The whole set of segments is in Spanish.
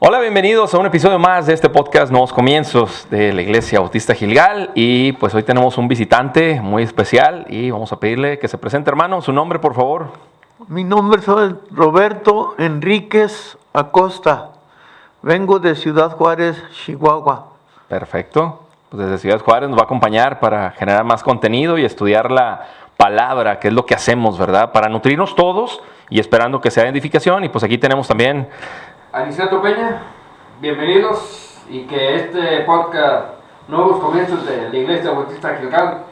Hola, bienvenidos a un episodio más de este podcast Nuevos Comienzos de la Iglesia Bautista Gilgal. Y pues hoy tenemos un visitante muy especial y vamos a pedirle que se presente, hermano. Su nombre, por favor. Mi nombre es Roberto Enríquez Acosta. Vengo de Ciudad Juárez, Chihuahua. Perfecto. Pues desde Ciudad Juárez nos va a acompañar para generar más contenido y estudiar la palabra, que es lo que hacemos, ¿verdad? Para nutrirnos todos y esperando que sea edificación. Y pues aquí tenemos también Aniceto Peña, bienvenidos y que este podcast Nuevos Comienzos de la Iglesia Bautista Gilgal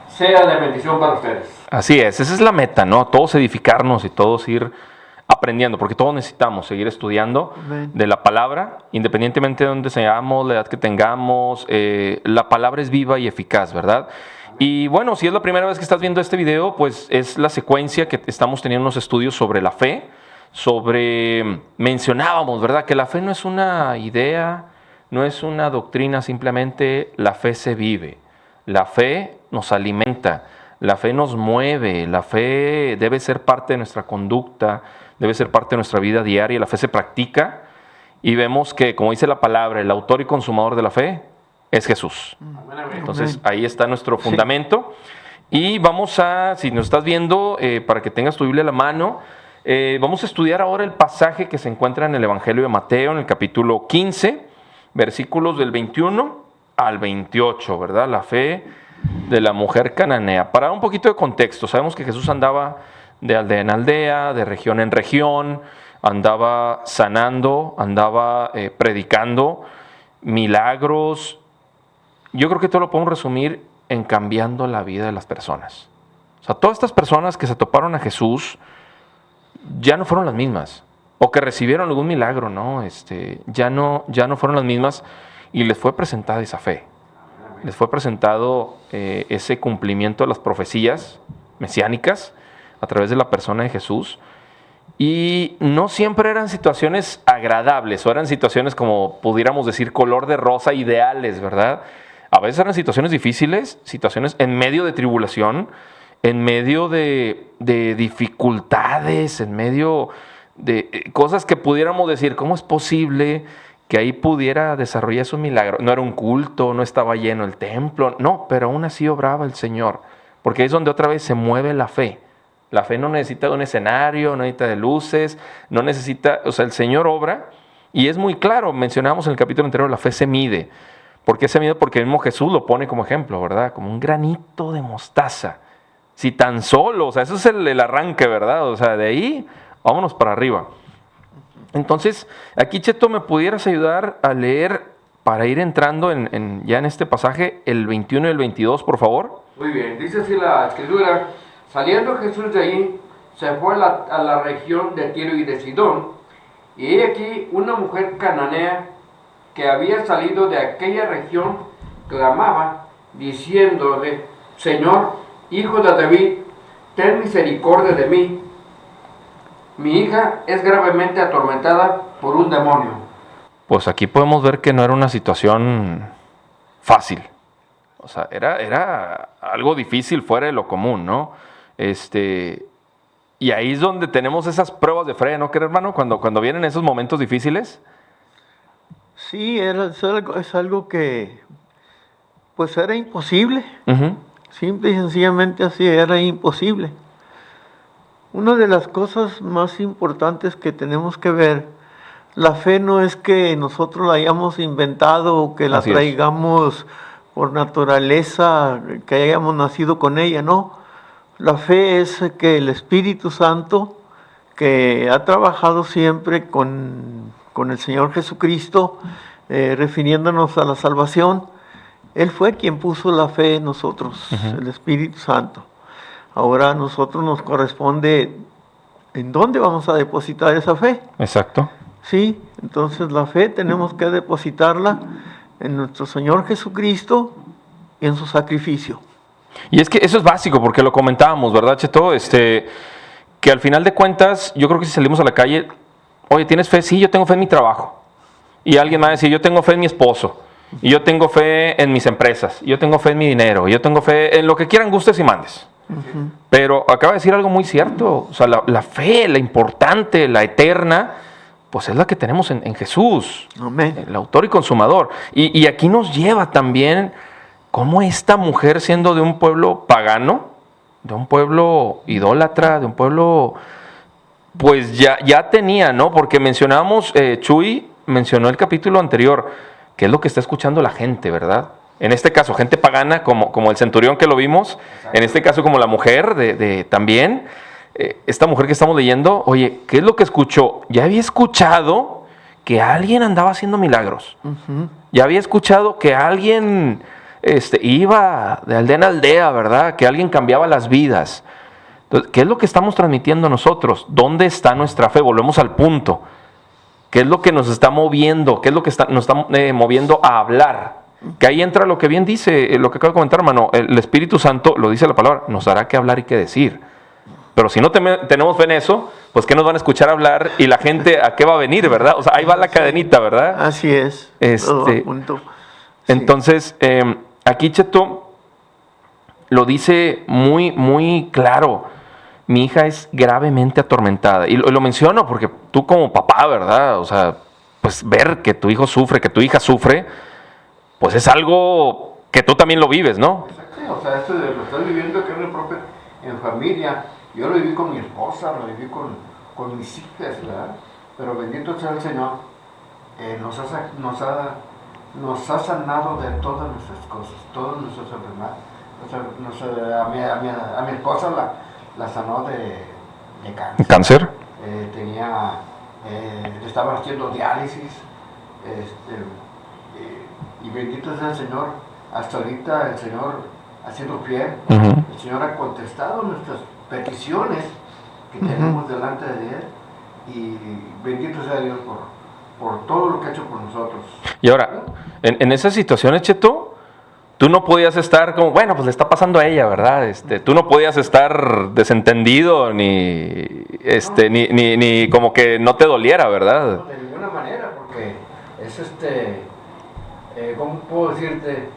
sea de bendición para ustedes. Así es, esa es la meta, ¿no? Todos edificarnos y todos ir aprendiendo, porque todos necesitamos seguir estudiando de la palabra, independientemente de dónde seamos, la edad que tengamos, la palabra es viva y eficaz, ¿verdad? Y bueno, si es la primera vez que estás viendo este video, pues es la secuencia que estamos teniendo unos estudios sobre la fe, mencionábamos, ¿verdad? Que la fe no es una idea, no es una doctrina, simplemente la fe se vive, la fe nos alimenta, la fe nos mueve, la fe debe ser parte de nuestra conducta, debe ser parte de nuestra vida diaria, la fe se practica y vemos que, como dice la palabra, el autor y consumador de la fe es Jesús. Entonces ahí está nuestro fundamento. Y vamos a, si nos estás viendo, para que tengas tu Biblia a la mano, vamos a estudiar ahora el pasaje que se encuentra en el Evangelio de Mateo, en el capítulo 15, versículos del 21 al 28, ¿verdad? La fe de la mujer cananea. Para dar un poquito de contexto, sabemos que Jesús andaba de aldea en aldea, de región en región, andaba sanando, andaba predicando milagros. Yo creo que todo lo podemos resumir en cambiando la vida de las personas. O sea, todas estas personas que se toparon a Jesús ya no fueron las mismas, o que recibieron algún milagro, ¿no? Ya no fueron las mismas y les fue presentada esa fe. Les fue presentado ese cumplimiento de las profecías mesiánicas a través de la persona de Jesús. Y no siempre eran situaciones agradables, o eran situaciones como pudiéramos decir color de rosa ideales, ¿verdad? A veces eran situaciones difíciles, situaciones en medio de tribulación, en medio de dificultades, en medio de cosas que pudiéramos decir, ¿cómo es posible que ahí pudiera desarrollarse un milagro? No era un culto, no estaba lleno el templo, no, pero aún así obraba el Señor, porque ahí es donde otra vez se mueve la fe. La fe no necesita de un escenario, no necesita de luces, no necesita, o sea, el Señor obra, y es muy claro, mencionamos en el capítulo anterior, la fe se mide. ¿Por qué se mide? Porque el mismo Jesús lo pone como ejemplo, ¿verdad? Como un granito de mostaza. Si tan solo, o sea, eso es el arranque, ¿verdad? O sea, de ahí, vámonos para arriba. Entonces, aquí, Cheto, ¿me pudieras ayudar a leer para ir entrando ya en este pasaje, el 21 y el 22, por favor? Muy bien, dice así la escritura: saliendo Jesús de ahí, se fue a la región de Tiro y de Sidón, y he aquí una mujer cananea que había salido de aquella región, clamaba, diciéndole: Señor, Hijo de David, ten misericordia de mí. Mi hija es gravemente atormentada por un demonio. Pues aquí podemos ver que no era una situación fácil. O sea, era algo difícil fuera de lo común, ¿no? Y ahí es donde tenemos esas pruebas de fe, ¿no, hermano? Cuando vienen esos momentos difíciles. Sí, es algo que pues era imposible. Uh-huh. Simple y sencillamente así, era imposible. Una de las cosas más importantes que tenemos que ver, la fe no es que nosotros la hayamos inventado o que la traigamos por naturaleza, que hayamos nacido con ella, no. La fe es que el Espíritu Santo, que ha trabajado siempre con el Señor Jesucristo, refiriéndonos a la salvación, Él fue quien puso la fe en nosotros, uh-huh. El Espíritu Santo. Ahora a nosotros nos corresponde en dónde vamos a depositar esa fe. Exacto. Sí, entonces la fe tenemos que depositarla en nuestro Señor Jesucristo y en su sacrificio. Y es que eso es básico, porque lo comentábamos, ¿verdad, Cheto? Que al final de cuentas, yo creo que si salimos a la calle, oye, ¿tienes fe? Sí, yo tengo fe en mi trabajo. Y alguien me va a decir, yo tengo fe en mi esposo. Y yo tengo fe en mis empresas. Yo tengo fe en mi dinero. Yo tengo fe en lo que quieran, gustes y mandes. Uh-huh. Pero acaba de decir algo muy cierto. O sea, la fe, la importante, la eterna, pues es la que tenemos en Jesús, Amén. el autor y consumador. Y aquí nos lleva también cómo esta mujer, siendo de un pueblo pagano, de un pueblo idólatra, de un pueblo, pues ya tenía, ¿no? Porque mencionábamos, Chuy mencionó el capítulo anterior, que es lo que está escuchando la gente, ¿verdad? En este caso, gente pagana, como el centurión que lo vimos, en este caso como la mujer también, esta mujer que estamos leyendo, oye, ¿qué es lo que escuchó? Ya había escuchado que alguien andaba haciendo milagros. Ya había escuchado que alguien iba de aldea en aldea, ¿verdad? Que alguien cambiaba las vidas. Entonces, ¿qué es lo que estamos transmitiendo nosotros? ¿Dónde está nuestra fe? Volvemos al punto. ¿Qué es lo que nos está moviendo? ¿Qué es lo que nos está moviendo a hablar? Que ahí entra lo que bien dice, lo que acabo de comentar, hermano. El Espíritu Santo, lo dice la palabra, nos hará que hablar y que decir. Pero si no tenemos fe en eso, pues ¿qué nos van a escuchar hablar? Y la gente, ¿a qué va a venir, verdad? O sea, ahí va la cadenita, ¿verdad? Así es. Todo a punto. Sí. Entonces, aquí Cheto lo dice muy, muy claro. Mi hija es gravemente atormentada. Y lo menciono porque tú como papá, ¿verdad? O sea, pues ver que tu hijo sufre, que tu hija sufre, pues es algo que tú también lo vives, ¿no? Exacto, o sea, esto lo estás viviendo que en familia. Yo lo viví con mi esposa, lo viví con mis hijas, ¿verdad? Pero bendito sea el Señor, nos ha sanado de todas nuestras cosas, todas nuestras enfermedades. A mi esposa la sanó de cáncer. ¿Cáncer? Le estaban haciendo diálisis, y bendito sea el Señor, hasta ahorita el Señor ha sido fiel. El Señor ha contestado nuestras peticiones que tenemos delante de Él, y bendito sea Dios por todo lo que ha hecho por nosotros. Y ahora, en esas situaciones, Cheto, tú no podías estar como, bueno, pues le está pasando a ella, ¿verdad? Tú no podías estar desentendido ni como que no te doliera, ¿verdad? No, de ninguna manera, porque es ¿cómo puedo decirte?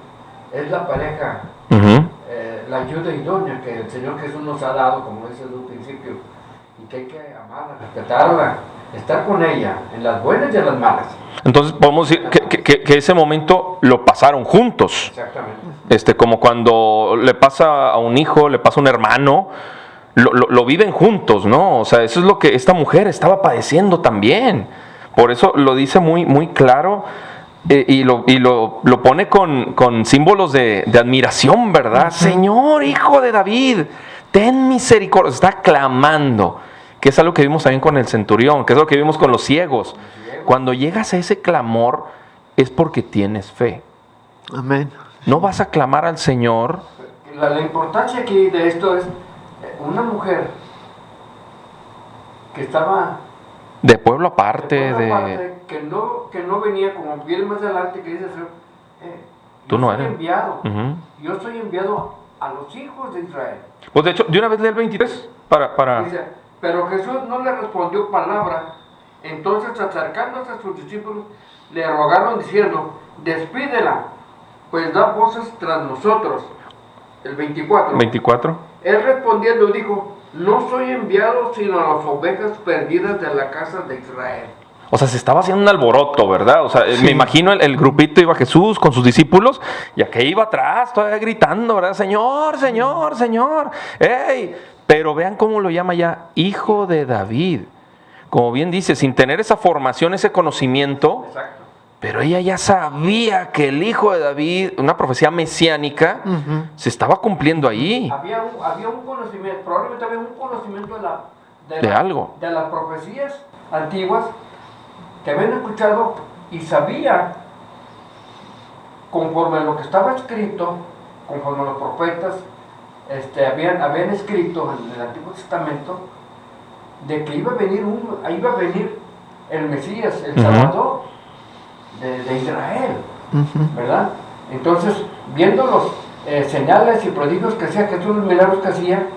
Es la pareja, la ayuda idónea que el Señor Jesús nos ha dado, como dice desde un principio, y que hay que amarla, respetarla, estar con ella, en las buenas y en las malas. Entonces podemos decir que ese momento lo pasaron juntos. Exactamente. Como cuando le pasa a un hijo, le pasa a un hermano, lo viven juntos, ¿no? O sea, eso es lo que esta mujer estaba padeciendo también. Por eso lo dice muy, muy claro. Y lo pone con símbolos de admiración, ¿verdad? Señor, hijo de David, ten misericordia. Está clamando, que es algo que vimos también con el centurión, que es lo que vimos con los ciegos. Cuando llegas a ese clamor, es porque tienes fe. Amén. No vas a clamar al Señor. La importancia aquí de esto es una mujer que estaba de pueblo aparte, que no venía, como viene más adelante, que dice, tú no eres enviado. Yo soy enviado a los hijos de Israel. Pues de hecho, de una vez lee el 23 para... Dice, pero Jesús no le respondió palabra. Entonces, acercándose a sus discípulos, le rogaron diciendo, despídela, pues da voces tras nosotros. El 24. 24. Él respondiendo dijo, no soy enviado sino a las ovejas perdidas de la casa de Israel. O sea, se estaba haciendo un alboroto, ¿verdad? O sea, sí. Me imagino el grupito iba Jesús con sus discípulos, y aquel iba atrás, todavía gritando, ¿verdad? Señor, Señor, Señor. ¡Ey! Pero vean cómo lo llama ya, hijo de David. Como bien dice, sin tener esa formación, ese conocimiento. Exacto. Pero ella ya sabía que el hijo de David, una profecía mesiánica, se estaba cumpliendo ahí. Había un conocimiento, probablemente había un conocimiento de algo. De las profecías antiguas que habían escuchado y sabía, conforme a lo que estaba escrito, conforme a los profetas habían escrito en el Antiguo Testamento, de que iba a venir el Mesías, el Salvador de Israel, ¿verdad? Entonces, viendo los señales y prodigios que hacía Jesús, los milagros que hacía,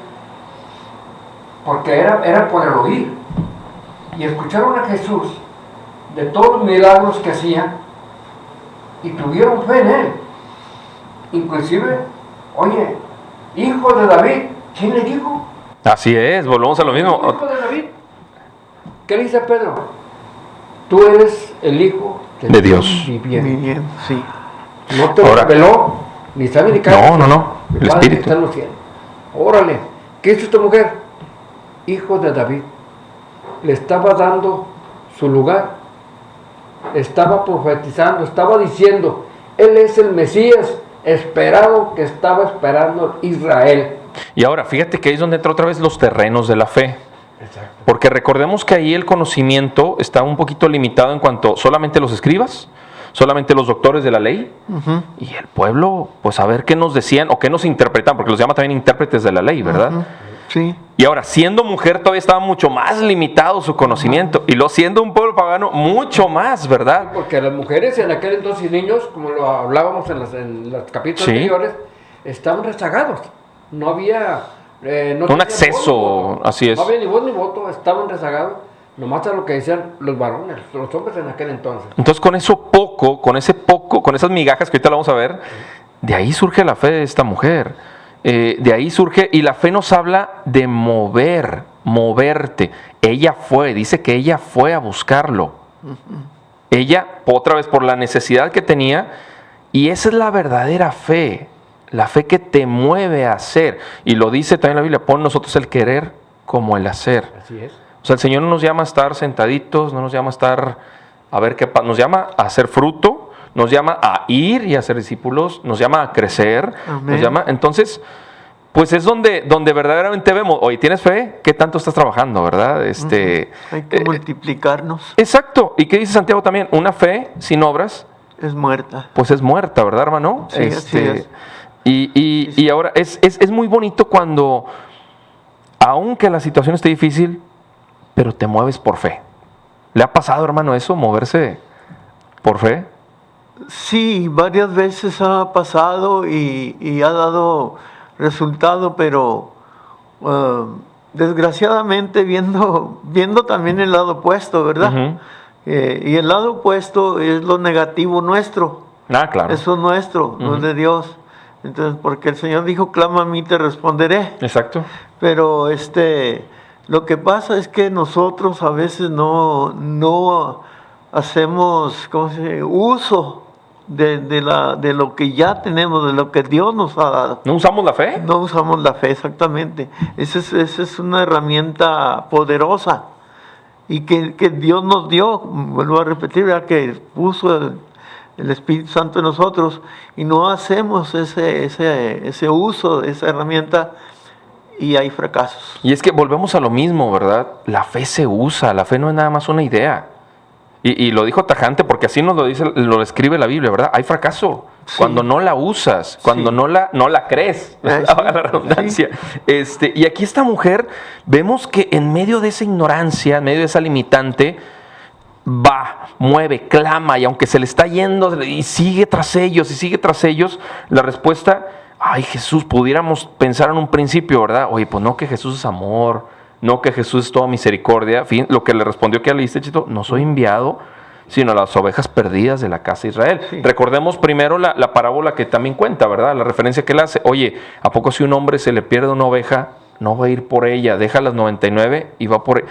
porque era por el oír, y escucharon a Jesús de todos los milagros que hacía, y tuvieron fe en él. Inclusive, oye, hijo de David, ¿quién le dijo? Así es, volvemos a lo mismo. Hijo de David. ¿Qué le dice Pedro? tú eres el Hijo De Dios. viviente. Bien, sí. No te lo Ahora- reveló, ni sabe ni cae. No. El El Padre que Espíritu. está en los cielos. Órale, ¿qué hizo esta mujer? Hijo de David. Le estaba dando su lugar. Estaba profetizando, estaba diciendo, Él es el Mesías esperado que estaba esperando Israel. Y ahora, fíjate que ahí es donde entra otra vez los terrenos de la fe. Exacto. Porque recordemos que ahí el conocimiento está un poquito limitado en cuanto solamente los escribas, solamente los doctores de la ley, Ujú, y el pueblo, pues a ver qué nos decían o qué nos interpretan, porque los llama también intérpretes de la ley, ¿verdad? ujú, sí. Y ahora, siendo mujer todavía estaba mucho más limitado su conocimiento, y lo siendo un pueblo pagano, mucho más, ¿verdad? Porque las mujeres en aquel entonces, niños, como lo hablábamos en los capítulos Sí. anteriores, estaban rezagados. No había... no Un tenían acceso, voz ni voto. así es. No había ni voz ni voto, estaban rezagados. Nomás a lo que decían los varones, los hombres en aquel entonces. Entonces, con esas migajas que ahorita lo vamos a ver, de ahí surge la fe de esta mujer. De ahí surge, y la fe nos habla de moverte. Ella fue, dice que ella fue a buscarlo. Ella, otra vez, por la necesidad que tenía, y esa es la verdadera fe. La fe que te mueve a hacer. Y lo dice también la Biblia, pon nosotros el querer como el hacer. Así es. O sea, el Señor no nos llama a estar sentaditos, no nos llama a estar a ver qué pasa, nos llama a hacer fruto, nos llama a ir y a ser discípulos, nos llama a crecer, Amén. nos llama, entonces, pues es donde verdaderamente vemos, oye, ¿tienes fe? ¿Qué tanto estás trabajando, verdad? Hay que multiplicarnos. Exacto. ¿Y qué dice Santiago también? Una fe sin obras, Es muerta. pues es muerta, ¿verdad, hermano? Sí, así es. Y ahora, es muy bonito cuando, aunque la situación esté difícil, pero te mueves por fe. ¿Le ha pasado, hermano, eso, moverse por fe? Sí, varias veces ha pasado y ha dado resultado, pero desgraciadamente viendo también el lado opuesto, ¿verdad? Ujú. Y el lado opuesto es lo negativo nuestro. Ah, claro. Eso es nuestro, no es de Dios. Entonces, porque el Señor dijo, clama a mí, te responderé. Exacto. Pero lo que pasa es que nosotros a veces no hacemos uso de lo que ya tenemos, de lo que Dios nos ha dado. ¿No usamos la fe? No usamos la fe, exactamente. Esa es una herramienta poderosa y que Dios nos dio, vuelvo a repetir, ¿verdad? Que puso el Espíritu Santo en nosotros y no hacemos ese uso de esa herramienta y hay fracasos. Y es que volvemos a lo mismo, ¿verdad? La fe se usa, la fe no es nada más una idea. Y lo dijo tajante porque así nos lo dice, lo escribe la Biblia, ¿verdad? Hay fracaso. Sí. Cuando no la usas, cuando Sí. no la crees, Sí. la redundancia. Y aquí esta mujer, vemos que en medio de esa ignorancia, en medio de esa limitante, va, mueve, clama, y aunque se le está yendo, y sigue tras ellos, la respuesta, ay Jesús, pudiéramos pensar en un principio, ¿verdad? Oye, pues no que Jesús es amor, no que Jesús es toda misericordia. Fin, lo que le respondió que leíste, Chito, no soy enviado, sino a las ovejas perdidas de la casa de Israel. Sí. Recordemos primero la parábola que también cuenta, ¿verdad? La referencia que él hace. Oye, ¿a poco si un hombre se le pierde una oveja, no va a ir por ella, deja las 99 y va por ella?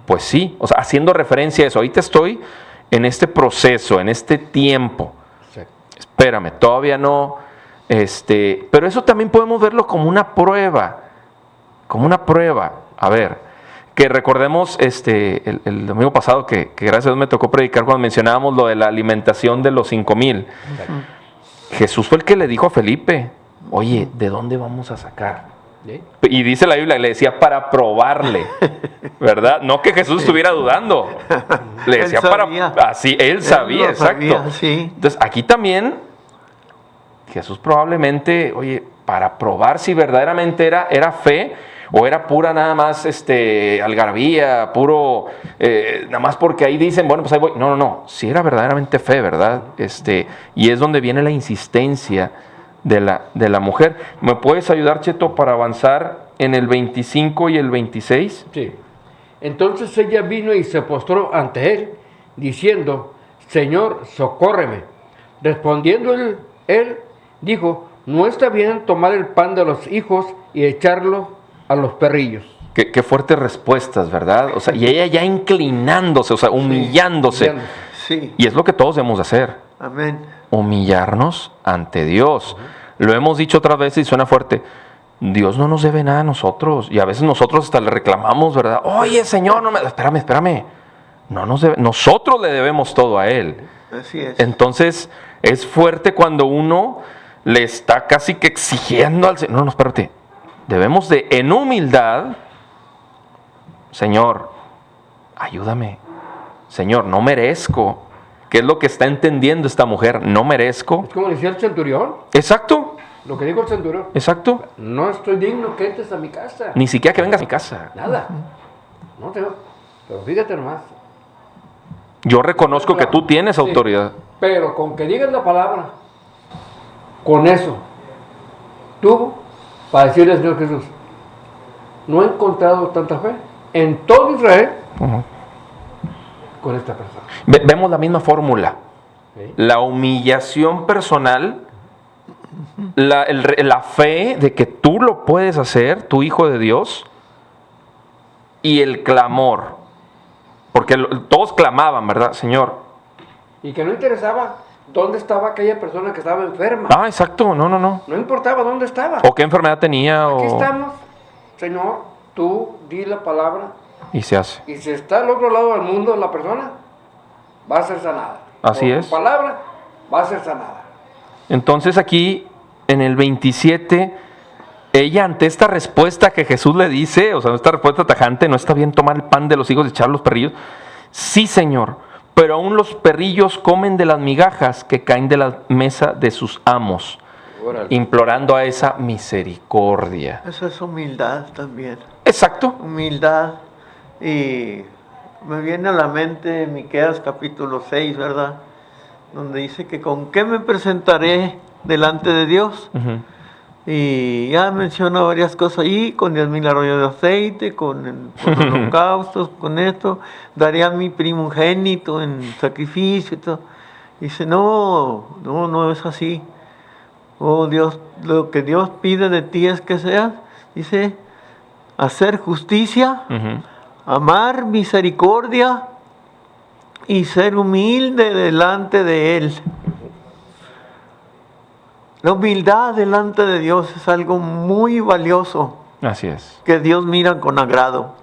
Pues sí, o sea, haciendo referencia a eso. Ahorita estoy en este proceso, en este tiempo. Exacto. Espérame, todavía no. Pero eso también podemos verlo como una prueba. Como una prueba. A ver, que recordemos el domingo pasado que gracias a Dios me tocó predicar cuando mencionábamos lo de la alimentación de los 5,000. Jesús fue el que le dijo a Felipe, oye, ¿de dónde vamos a sacar? ¿Sí? Y dice la Biblia, le decía para probarle, ¿verdad? No que Jesús estuviera dudando. Le decía Él sabía. así, él sabía, lo exacto. sabía, sí. Entonces, aquí también Jesús probablemente, oye, para probar si verdaderamente era fe o era pura nada más algarabía, puro, nada más porque ahí dicen, bueno, pues ahí voy. No, si era verdaderamente fe, ¿verdad? Y es donde viene la insistencia de la mujer. ¿Me puedes ayudar, Cheto, para avanzar en el 25 y el 26? Sí. Entonces ella vino y se postró ante él, diciendo, Señor, socórreme. Respondiendo él dijo, no está bien tomar el pan de los hijos y echarlo a los perrillos. Qué fuertes respuestas, ¿verdad? O sea, y ella ya inclinándose, o sea, humillándose. Sí. Y es lo que todos debemos hacer. Amén. Humillarnos ante Dios. Lo hemos dicho otras veces y suena fuerte. Dios no nos debe nada a nosotros. Y a veces nosotros hasta le reclamamos, ¿verdad? Oye, Señor, no me... Espérame. No nos debe... Nosotros le debemos todo a Él. Así es. Entonces, es fuerte cuando uno le está casi que exigiendo al Señor. No, espérate. Debemos de, en humildad, Señor, ayúdame. Señor, no merezco. ¿Qué es lo que está entendiendo esta mujer? No merezco. Es como decía el centurión. Exacto. Lo que dijo el centurión. Exacto. No estoy digno que entres a mi casa. Ni siquiera que vengas a mi casa. Nada. No te... Pero fíjate nomás. Yo reconozco que tú tienes autoridad. Pero con que digas la palabra, con eso, tuvo para decirle al Señor Jesús, no he encontrado tanta fe en todo Israel con esta persona. Vemos la misma fórmula. ¿Sí? La humillación personal, la fe de que tú lo puedes hacer, tu hijo de Dios, y el clamor. Porque todos clamaban, ¿verdad, Señor? Y que no interesaba dónde estaba aquella persona que estaba enferma. Ah, exacto, no. No importaba dónde estaba. O qué enfermedad tenía. Aquí o... estamos, Señor, tú di la palabra. Y se hace. Y si está al otro lado del mundo la persona, va a ser sanada. Así Por es. tu palabra, va a ser sanada. Entonces aquí, en el 27, ella ante esta respuesta que Jesús le dice, o sea, esta respuesta tajante, no está bien tomar el pan de los hijos y echar a los perrillos. Sí, Señor, pero aún los perrillos comen de las migajas que caen de la mesa de sus amos, Órale. implorando a esa misericordia. Eso es humildad también. Exacto. Humildad. Y me viene a la mente Miqueas capítulo 6, ¿verdad? Donde dice que con qué me presentaré delante de Dios. Ujú. Y ya menciona varias cosas ahí, con 10,000 arroyos de aceite, con holocaustos, con esto, daré a mi primogénito en sacrificio y todo. Dice, no es así. Oh Dios, lo que Dios pide de ti es que seas, dice, hacer justicia, Ujú. amar misericordia y ser humilde delante de Él. La humildad delante de Dios es algo muy valioso Así es. que Dios mira con agrado.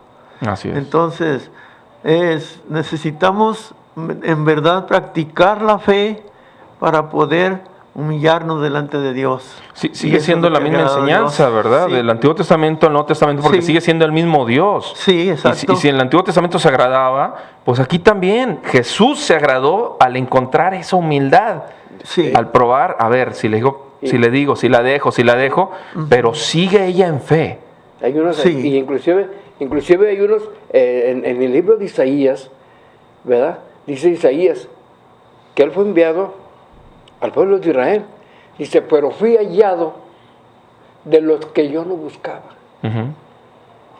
Así es. Entonces, necesitamos en verdad practicar la fe para poder humillarnos delante de Dios. Sí, Y sigue eso siendo es la lo que misma agrada a enseñanza, Dios. ¿verdad? Sí. Del Antiguo Testamento al Nuevo Testamento, porque Sí. sigue siendo el mismo Dios. Sí, exacto. Y si en el Antiguo Testamento se agradaba, pues aquí también Jesús se agradó al encontrar esa humildad. Sí. Al probar, a ver, si le digo, si le digo, si la dejo, pero sigue ella en fe. Hay unos, Sí. y inclusive hay unos, en el libro de Isaías, ¿verdad? Dice Isaías que él fue enviado al pueblo de Israel. Dice, pero fui hallado de los que yo no buscaba. Ujú.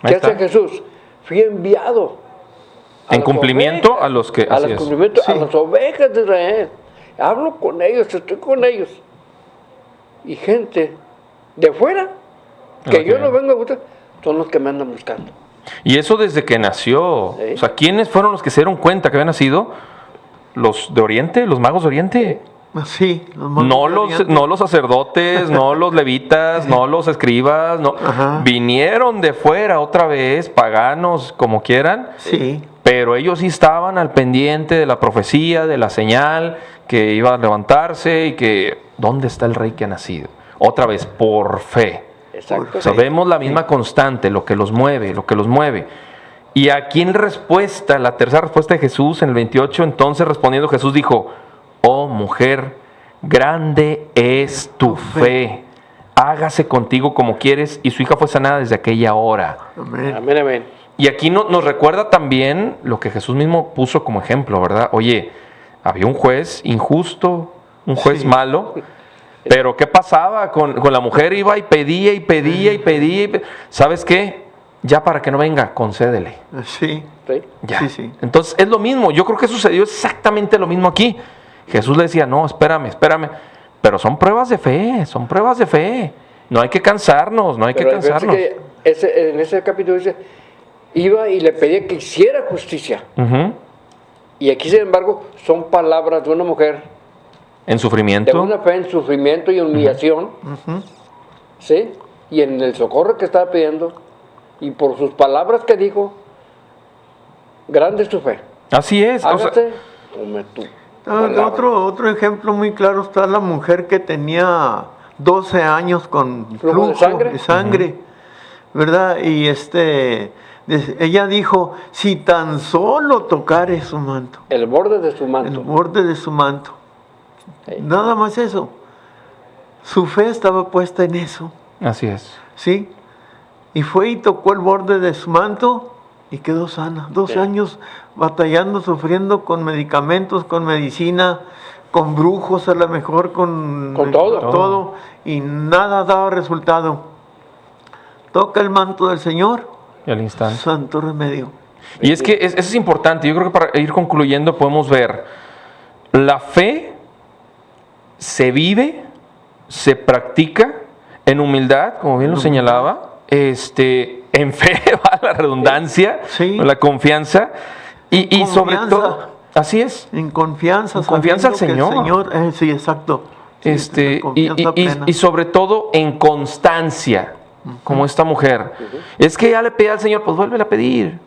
¿Qué Ahí hace está. Jesús? Fui enviado. a En las cumplimiento ovejas, a los que... a así los es. cumplimientos, a Sí. las ovejas de Israel. Hablo con ellos, estoy con ellos. Y gente de fuera, que Ok. yo no vengo a buscar, son los que me andan buscando. Y eso desde que nació. Sí. O sea, ¿quiénes fueron los que se dieron cuenta que había nacido? Los de Oriente, los magos de Oriente. Sí, No los sacerdotes, no los levitas, no los escribas, no. Ajá. Vinieron de fuera otra vez, paganos, como quieran, Sí, pero ellos sí estaban al pendiente de la profecía, de la señal, que iba a levantarse y que, ¿dónde está el rey que ha nacido? Otra vez, por fe. Exacto. O sea, vemos la misma constante, lo que los mueve. Y aquí en respuesta, la tercera respuesta de Jesús en el 28, entonces respondiendo Jesús dijo, oh mujer, grande es tu fe, hágase contigo como quieres, y su hija fue sanada desde aquella hora. amén. Amén, amén. Y aquí nos recuerda también lo que Jesús mismo puso como ejemplo, ¿verdad? Oye, había un juez injusto, un juez Sí. malo, pero ¿qué pasaba con la mujer? Iba y pedía y pedía y pedía. ¿Sabes qué? Ya para que no venga, concédele. Sí, ¿Sí? Ya. Sí. Entonces es lo mismo. Yo creo que sucedió exactamente lo mismo aquí. Jesús le decía, no, espérame. Pero son pruebas de fe. No hay que cansarnos, Pero la diferencia es que en ese capítulo dice iba y le pedía que hiciera justicia. Ujú. Y aquí, sin embargo, son palabras de una mujer En de sufrimiento. una fe en sufrimiento y humillación, ¿sí? Y en el socorro que estaba pidiendo, y por sus palabras que dijo, grande es tu fe. Así es. O sea, Hágase como tu palabra. Otro ejemplo muy claro está la mujer que tenía 12 años con ¿Flujo de sangre? ¿Verdad? Y ella dijo, si tan solo tocare su manto, El borde de su el manto. borde de su manto. Sí. Nada más eso. Su fe estaba puesta en eso, así es. ¿sí? Y fue y tocó el borde de su manto y quedó sana. 12 Sí. años batallando, sufriendo con medicamentos, con medicina, con brujos a lo mejor, con todo. y nada daba resultado. Toca el manto del Señor, Y al instante. santo remedio. Y es que eso es importante. Yo creo que para ir concluyendo podemos ver, la fe se vive, se practica en humildad, como bien lo señalaba, en fe, va la redundancia, Sí. la confianza, y sobre Confianza. todo, así es, En confianza, En confianza al sabiendo que el Señor. Señor, sí, exacto. Sí, confianza plena. y sobre todo en constancia, como esta mujer. Es que ya le pedí al Señor, pues vuelve a pedir.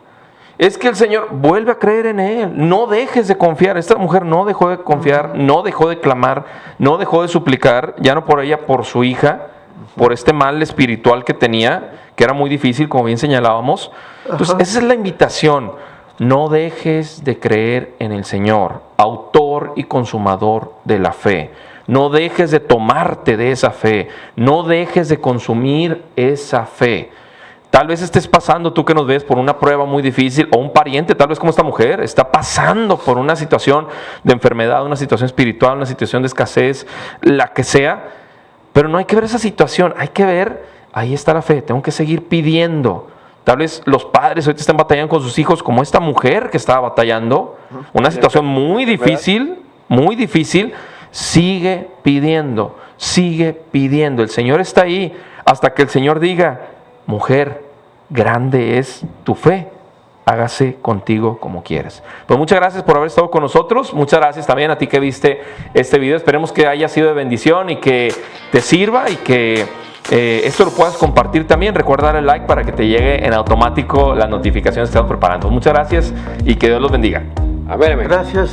Es que el Señor vuelve a creer en Él. No dejes de confiar. Esta mujer no dejó de confiar, no dejó de clamar, no dejó de suplicar, ya no por ella, por su hija, por este mal espiritual que tenía, que era muy difícil, como bien señalábamos. Entonces, esa es la invitación. No dejes de creer en el Señor, autor y consumador de la fe. No dejes de tomarte de esa fe. No dejes de consumir esa fe. Tal vez estés pasando, tú que nos ves, por una prueba muy difícil, o un pariente, tal vez como esta mujer, está pasando por una situación de enfermedad, una situación espiritual, una situación de escasez, la que sea. Pero no hay que ver esa situación, hay que ver, ahí está la fe, tengo que seguir pidiendo. Tal vez los padres ahorita están batallando con sus hijos, como esta mujer que estaba batallando, una situación muy difícil, muy difícil. Sigue pidiendo, el Señor está ahí hasta que el Señor diga, mujer, grande es tu fe, hágase contigo como quieras. Pues muchas gracias por haber estado con nosotros, muchas gracias también a ti que viste este video, esperemos que haya sido de bendición y que te sirva y que esto lo puedas compartir también. Recuerda darle like para que te llegue en automático las notificaciones que estamos preparando. Muchas gracias y que Dios los bendiga. A ver, Gracias.